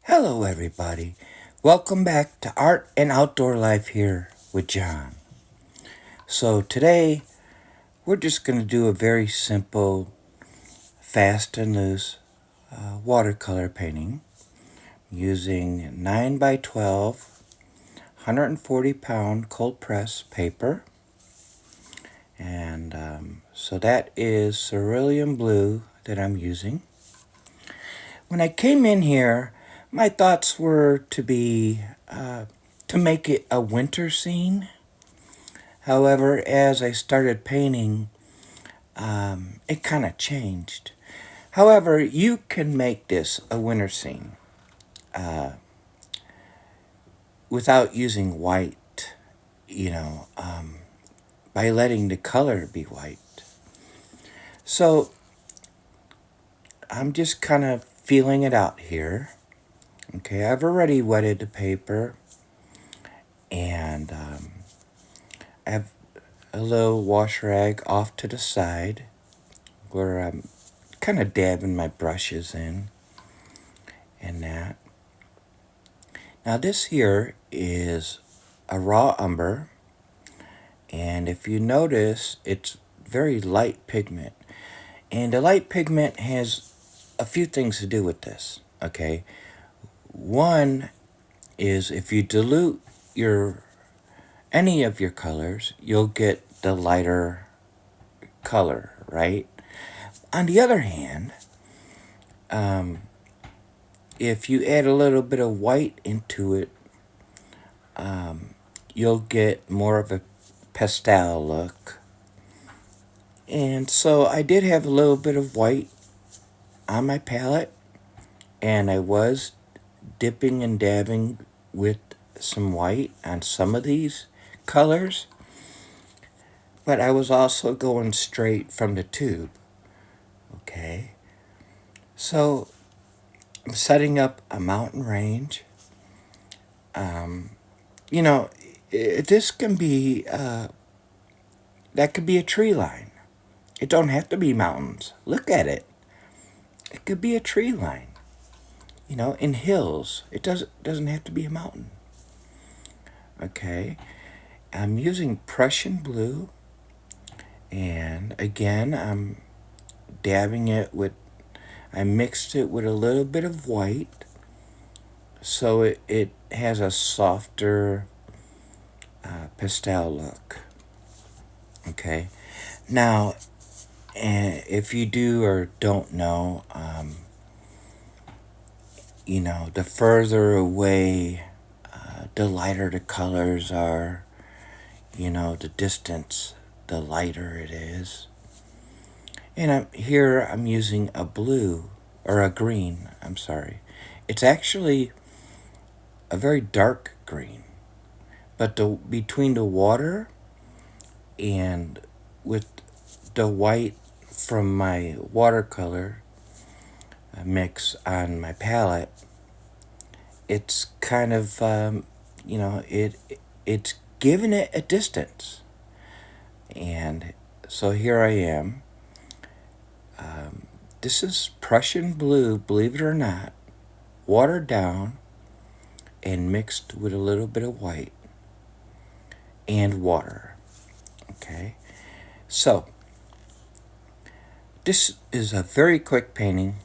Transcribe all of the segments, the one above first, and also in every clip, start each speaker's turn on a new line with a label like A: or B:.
A: Hello, everybody. Welcome back to Art and Outdoor Life here with John. So, today we're just going to do a very simple, fast and loose watercolor painting using 9 by 12, 140-pound cold press paper. And so that is cerulean blue that I'm using. When I came in here, my thoughts were to make it a winter scene. However, as I started painting, it kind of changed. However, you can make this a winter scene without using white, by letting the color be white. So I'm just kind of feeling it out here. Okay, I've already wetted the paper and I have a little wash rag off to the side where I'm kind of dabbing my brushes in and that. Now this here is a raw umber, and if you notice, it's very light pigment. And the light pigment has a few things to do with this, okay? One is if you dilute any of your colors, you'll get the lighter color, right? On the other hand, if you add a little bit of white into it, you'll get more of a pastel look. And so I did have a little bit of white on my palette, and I was dipping and dabbing with some white on some of these colors, but I was also going straight from the tube. Okay, so I'm setting up a mountain range. You know, this can be that could be a tree line. It don't have to be mountains. Look at it. It could be a tree line. In hills. It doesn't have to be a mountain. Okay. I'm using Prussian blue, and again I'm dabbing it with. I mixed it with a little bit of white, so it has a softer pastel look. Okay. Now, if you do or don't know, the further away, the lighter the colors are, the distance, the lighter it is. And I'm using a blue, or a green, I'm sorry. It's actually a very dark green. But between the water and with the white from my watercolor mix on my palette, it's kind of it's giving it a distance. And so here I am. This is Prussian blue, believe it or not, watered down and mixed with a little bit of white and water. Okay, so this is a very quick painting.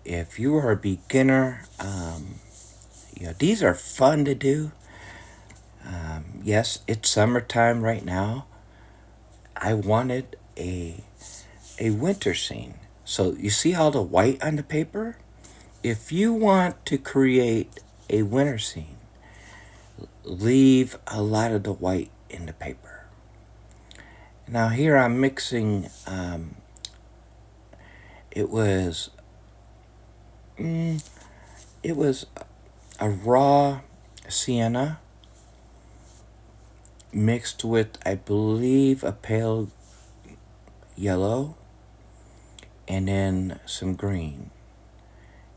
A: If you are a beginner, these are fun to do. Yes, it's summertime right now. I wanted a winter scene. So you see all the white on the paper? If you want to create a winter scene, leave a lot of the white in the paper. Now here I'm mixing, it was a raw sienna mixed with, I believe, a pale yellow and then some green.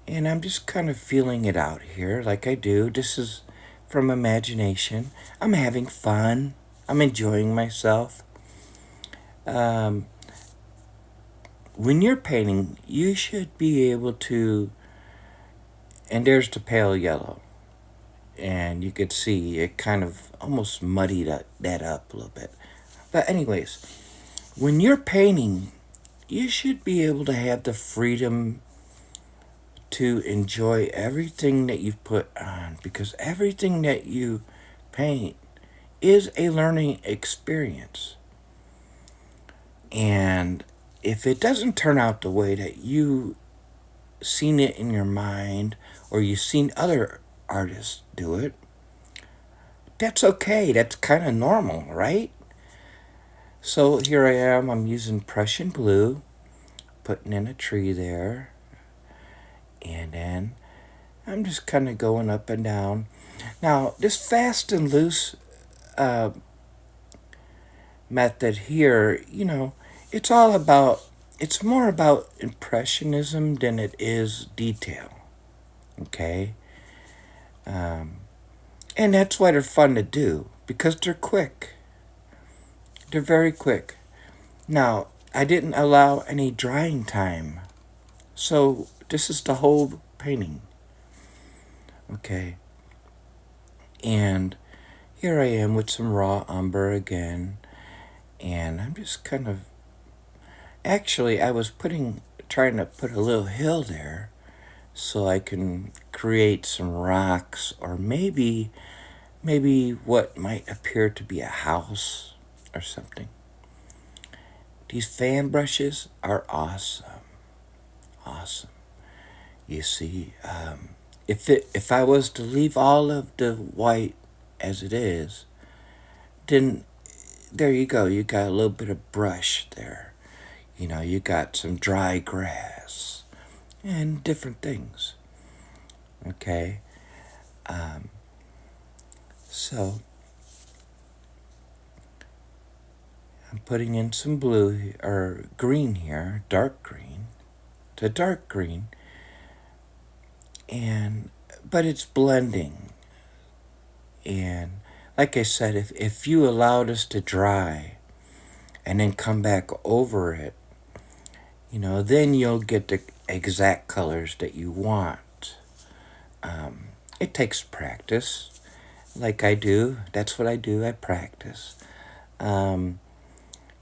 A: And I'm just kind of feeling it out here like I do. This is from imagination. I'm having fun. I'm enjoying myself. When you're painting, you should be able to And there's the pale yellow. And you could see it kind of almost muddied that up a little bit. But anyways, when you're painting, you should be able to have the freedom to enjoy everything that you put on, because everything that you paint is a learning experience. And if it doesn't turn out the way that you seen it in your mind, or you've seen other artists do it, that's okay. That's kind of normal, right? So here I am, I'm using Prussian blue, putting in a tree there, and then I'm just kind of going up and down. Now, this fast and loose uh, method here, it's all about, it's more about impressionism than it is detail, okay? Um, and that's why they're fun to do, because they're quick. They're very quick. Now, I didn't allow any drying time, so this is the whole painting, okay? And here I am with some raw umber again, and I'm just kind of, actually I was trying to put a little hill there so I can create some rocks, or maybe what might appear to be a house or something. These fan brushes are awesome. Awesome. You see, if I was to leave all of the white as it is, then there you go. You got a little bit of brush there. You got some dry grass and different things. Okay. So I'm putting in some blue or green here, dark green, to dark green, but it's blending. And like I said, if you allow this to dry and then come back over it, then you'll get the exact colors that you want. It takes practice, like I do. That's what I do. I practice.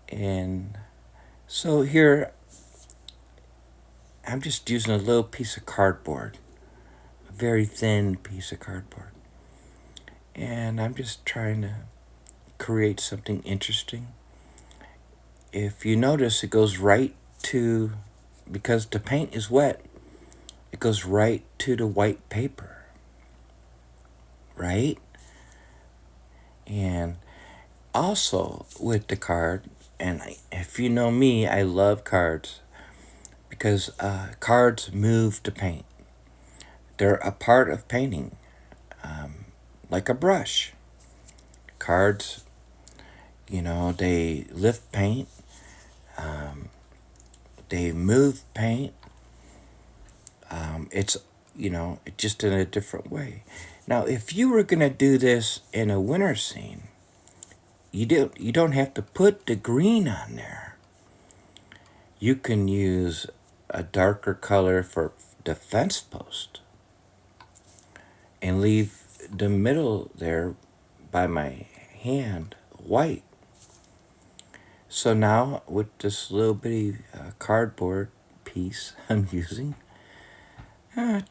A: And so here, I'm just using a little piece of cardboard, a very thin piece of cardboard. And I'm just trying to create something interesting. If you notice, it goes right to, because the paint is wet, it goes right to the white paper, right? And also with the card, and if you know me, I love cards, because cards move the paint. They're a part of painting, like a brush. Cards, they lift paint, they move paint. It's, just in a different way. Now, if you were going to do this in a winter scene, you don't have to put the green on there. You can use a darker color for the fence post and leave the middle there by my hand white. So now with this little bitty cardboard piece I'm using,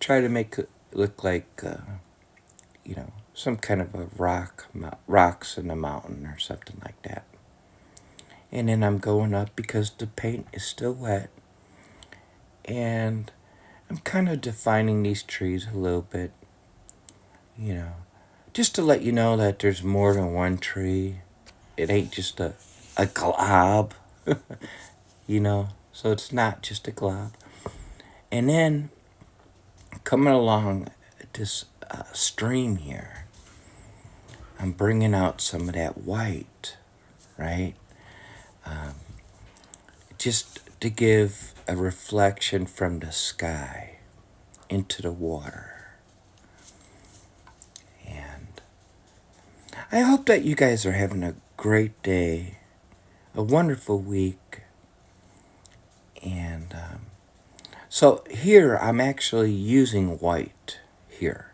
A: try to make it look like some kind of a rocks in a mountain or something like that. And then I'm going up because the paint is still wet, and I'm kind of defining these trees a little bit, just to let you know that there's more than one tree. It ain't just a glob, so it's not just a glob. And then coming along this stream here, I'm bringing out some of that white, right? Just to give a reflection from the sky into the water. And I hope that you guys are having a great day, a wonderful week. And so here I'm actually using white. here.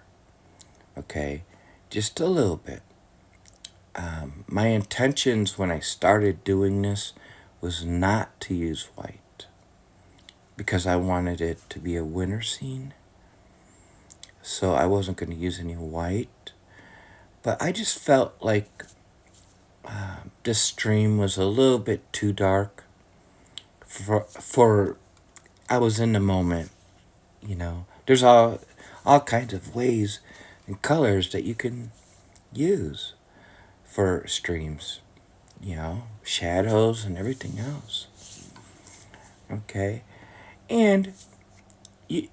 A: Okay, just a little bit. My intentions when I started doing this was not to use white because I wanted it to be a winter scene. So I wasn't going to use any white. But I just felt like this stream was a little bit too dark for I was in the moment, you know. There's all kinds of ways and colors that you can use for streams, you know, shadows and everything else. Okay, and you,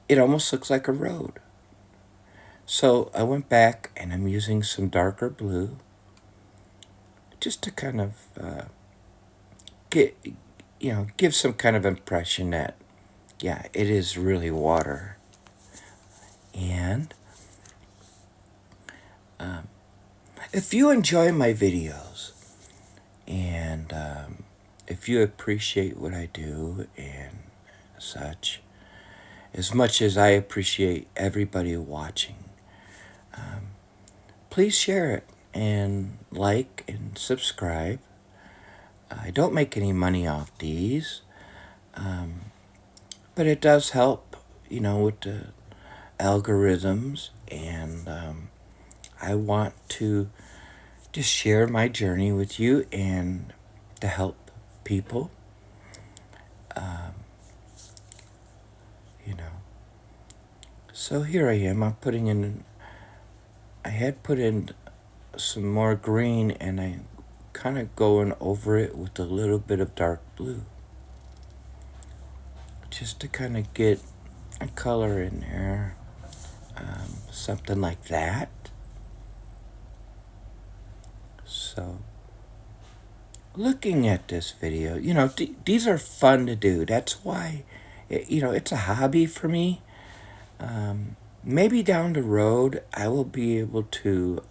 A: it almost looks like a road. So I went back and I'm using some darker blue just to kind of get, give some kind of impression that, yeah, it is really water. And if you enjoy my videos and if you appreciate what I do and such, as much as I appreciate everybody watching, please share it and like and subscribe. I don't make any money off these, but it does help, with the algorithms, and I want to just share my journey with you and to help people, you know. So here I am. I had put in some more green, and I kind of going over it with a little bit of dark blue, just to kind of get a color in there, something like that. So, looking at this video, these are fun to do. That's why, it's a hobby for me. Maybe down the road, I will be able to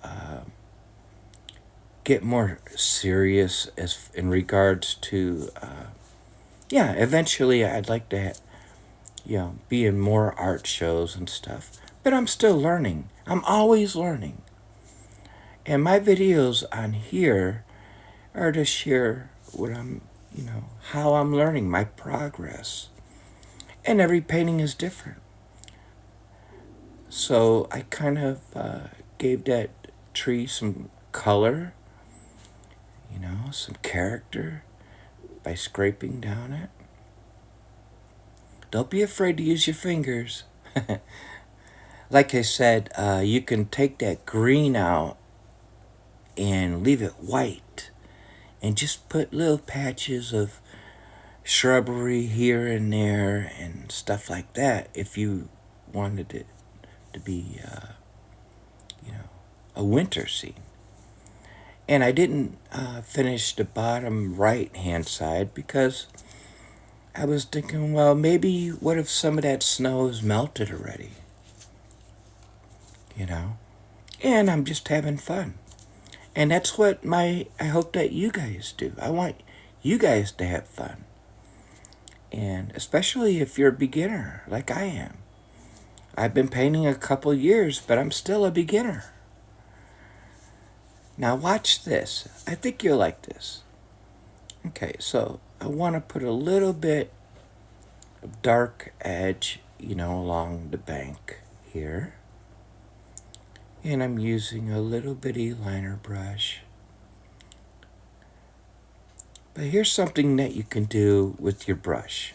A: get more serious as in regards to, eventually I'd like to, be in more art shows and stuff. But I'm still learning. I'm always learning. And my videos on here are to share what how I'm learning, my progress. And every painting is different. So I kind of gave that tree some color, some character by scraping down it. Don't be afraid to use your fingers. Like I said, you can take that green out and leave it white and just put little patches of shrubbery here and there and stuff like that if you wanted it to be, a winter scene. And I didn't finish the bottom right-hand side because I was thinking, well, maybe what if some of that snow is melted already? And I'm just having fun. And that's what I hope that you guys do. I want you guys to have fun. And especially if you're a beginner like I am. I've been painting a couple years, but I'm still a beginner. Now watch this. I think you'll like this. Okay, so I want to put a little bit of dark edge, along the bank here. And I'm using a little bitty liner brush. But here's something that you can do with your brush.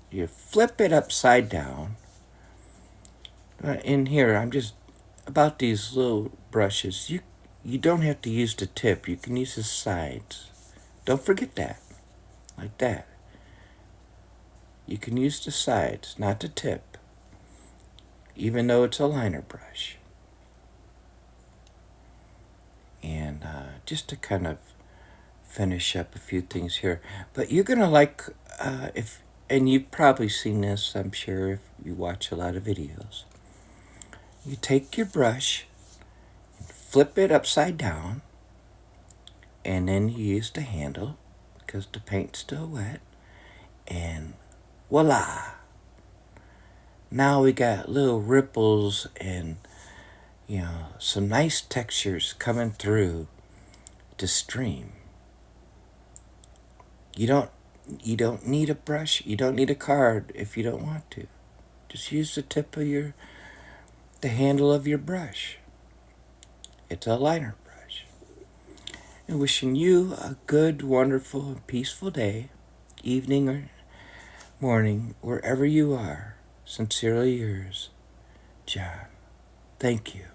A: You flip it upside down. In here, I'm just about these little brushes. You don't have to use the tip. You can use the sides. Don't forget that. Like that. You can use the sides, not the tip. Even though it's a liner brush. And just to kind of finish up a few things here. But you're going to like, and you've probably seen this, I'm sure, if you watch a lot of videos. You take your brush, flip it upside down, and then you use the handle, because the paint's still wet, and voila! Now we got little ripples and, some nice textures coming through to stream. You don't need a brush. You don't need a card if you don't want to. Just use the tip of the handle of your brush. It's a liner brush. And wishing you a good, wonderful, and peaceful day, evening or morning, wherever you are. Sincerely yours, John. Thank you.